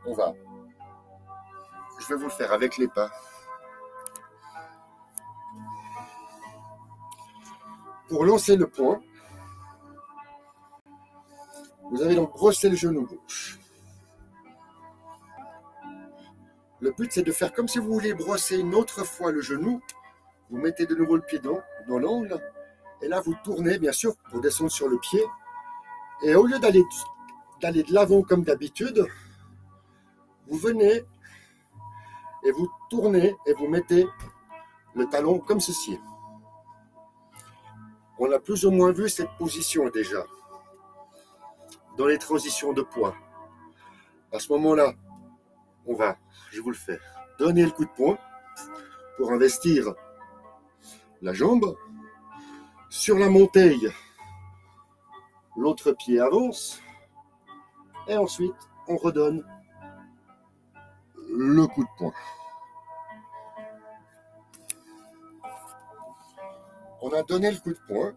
je vais vous le faire avec les pas. Pour lancer le poing, vous allez donc brosser le genou gauche. Le but, c'est de faire comme si vous vouliez brosser une autre fois le genou. Vous mettez de nouveau le pied dans l'angle. Et là, vous tournez, bien sûr, pour descendre sur le pied. Et au lieu d'aller de l'avant comme d'habitude, vous venez et vous tournez et vous mettez le talon comme ceci. On a plus ou moins vu cette position déjà dans les transitions de poids. À ce moment-là, je vais vous le faire, donner le coup de poing pour investir la jambe. Sur la montée, l'autre pied avance et ensuite on redonne le coup de poing. On a donné le coup de poing.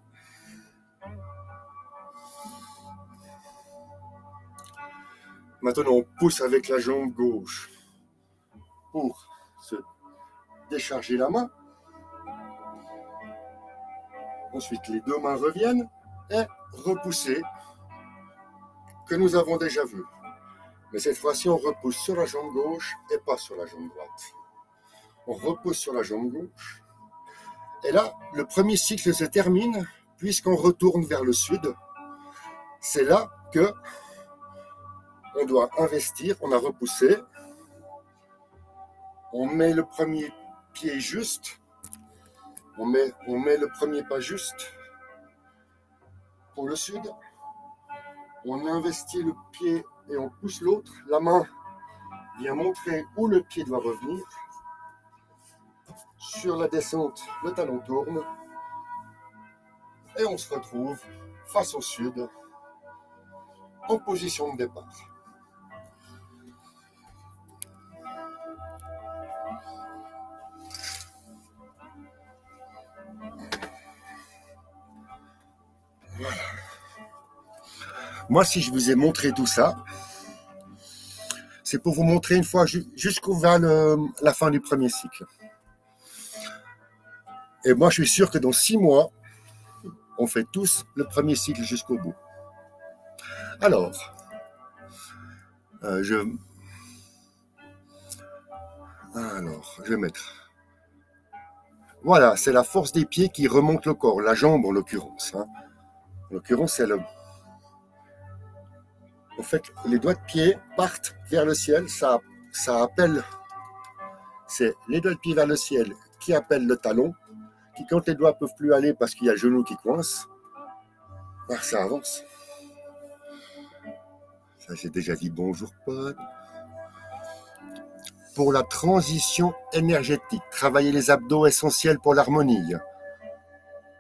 Maintenant, on pousse avec la jambe gauche pour se décharger la main. Ensuite, les deux mains reviennent et repousser, que nous avons déjà vu. Mais cette fois-ci, on repousse sur la jambe gauche et pas sur la jambe droite. On repousse sur la jambe gauche. Et là, le premier cycle se termine puisqu'on retourne vers le sud. C'est là que on doit investir. On a repoussé. On met le premier pied juste. On met le premier pas juste pour le sud. On investit le pied et on pousse l'autre. La main vient montrer où le pied doit revenir. Sur la descente, le talon tourne. Et on se retrouve face au sud, en position de départ. Moi, si je vous ai montré tout ça, c'est pour vous montrer une fois jusqu'où va la fin du premier cycle. Et moi, je suis sûr que dans 6 mois, on fait tous le premier cycle jusqu'au bout. Alors, je vais mettre. Voilà, c'est la force des pieds qui remonte le corps, la jambe en l'occurrence. Hein. En l'occurrence, c'est le. En fait, les doigts de pied partent vers le ciel, ça appelle. C'est les doigts de pied vers le ciel qui appellent le talon, qui quand les doigts ne peuvent plus aller parce qu'il y a le genou qui coince, bah, ça avance. Ça, j'ai déjà dit bonjour, Paul. Pour la transition énergétique, travailler les abdos essentiels pour l'harmonie.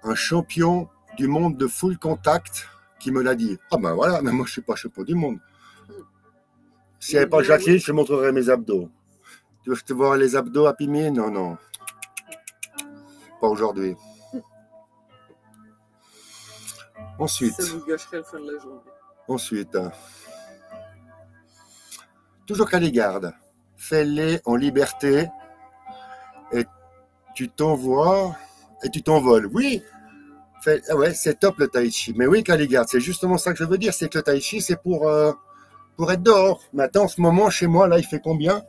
Un champion du monde de full contact qui me l'a dit. Ah ben voilà, mais moi je suis pas champion du monde. S'il n'y avait pas Jacqueline, je te montrerais mes abdos. Tu veux que je te vois les abdos à Pimier? Non, non. Pas aujourd'hui. Ensuite. Ça vous gâcherait la fin de la journée. Ensuite. Toujours qu'à les garde. Fais-les en liberté et tu t'envoies et tu t'envoles. Oui, ouais, c'est top le tai chi. Mais oui, Caligard, c'est justement ça que je veux dire, c'est que le tai chi, c'est pour être dehors. Maintenant, en ce moment, chez moi, là, il fait combien?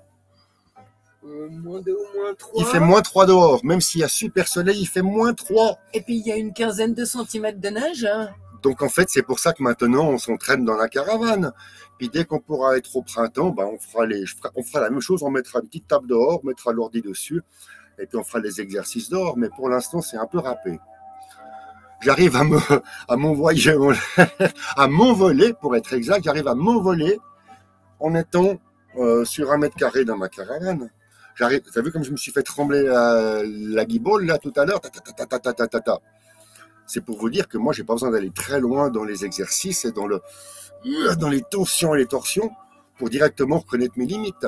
Moins 2 ou moins 3. Il fait moins 3 dehors. Même s'il y a super soleil, il fait moins 3. Et puis, il y a une quinzaine de centimètres de neige. Hein. Donc, en fait, c'est pour ça que maintenant, on s'entraîne dans la caravane. Puis, dès qu'on pourra être au printemps, ben, on fera la même chose. On mettra une petite table dehors, on mettra l'ordi dessus. Et puis, on fera les exercices dehors. Mais pour l'instant, c'est un peu râpé. J'arrive à m'envoyer, à m'envoler, pour être exact. J'arrive à m'envoler en étant sur 1 mètre carré dans ma caravane. T'as vu comme je me suis fait trembler la guibole, là, tout à l'heure? C'est pour vous dire que moi, j'ai pas besoin d'aller très loin dans les exercices et dans les tensions et les torsions pour directement reconnaître mes limites.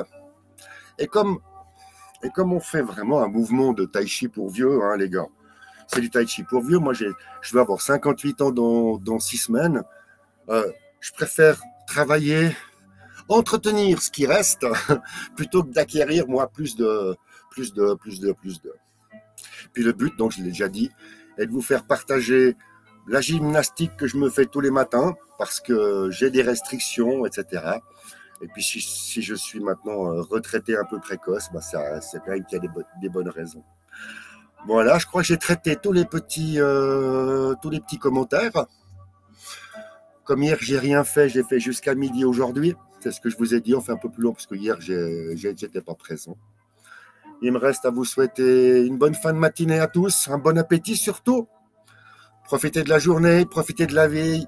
Et comme on fait vraiment un mouvement de tai chi pour vieux, hein, les gars, c'est du tai chi pour vieux. Moi, je vais avoir 58 ans dans 6 semaines. Je préfère travailler, entretenir ce qui reste, plutôt que d'acquérir, moi, plus de. Puis le but, donc je l'ai déjà dit, est de vous faire partager la gymnastique que je me fais tous les matins, parce que j'ai des restrictions, etc. Et puis si je suis maintenant retraité un peu précoce, bah c'est quand même qu'il y a des bonnes raisons. Voilà, je crois que j'ai traité tous les petits commentaires. Comme hier, j'ai rien fait, j'ai fait jusqu'à midi aujourd'hui. C'est ce que je vous ai dit, on fait un peu plus long parce que hier, j'étais pas présent. Il me reste à vous souhaiter une bonne fin de matinée à tous, un bon appétit surtout. Profitez de la journée, profitez de la vie,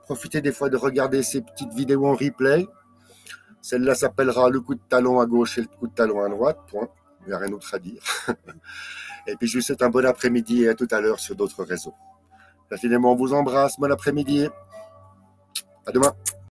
profitez des fois de regarder ces petites vidéos en replay. Celle-là s'appellera le coup de talon à gauche et le coup de talon à droite, point. Il n'y a rien d'autre à dire. Et puis je vous souhaite un bon après-midi et à tout à l'heure sur d'autres réseaux. Finalement, on vous embrasse, bon après-midi. À demain.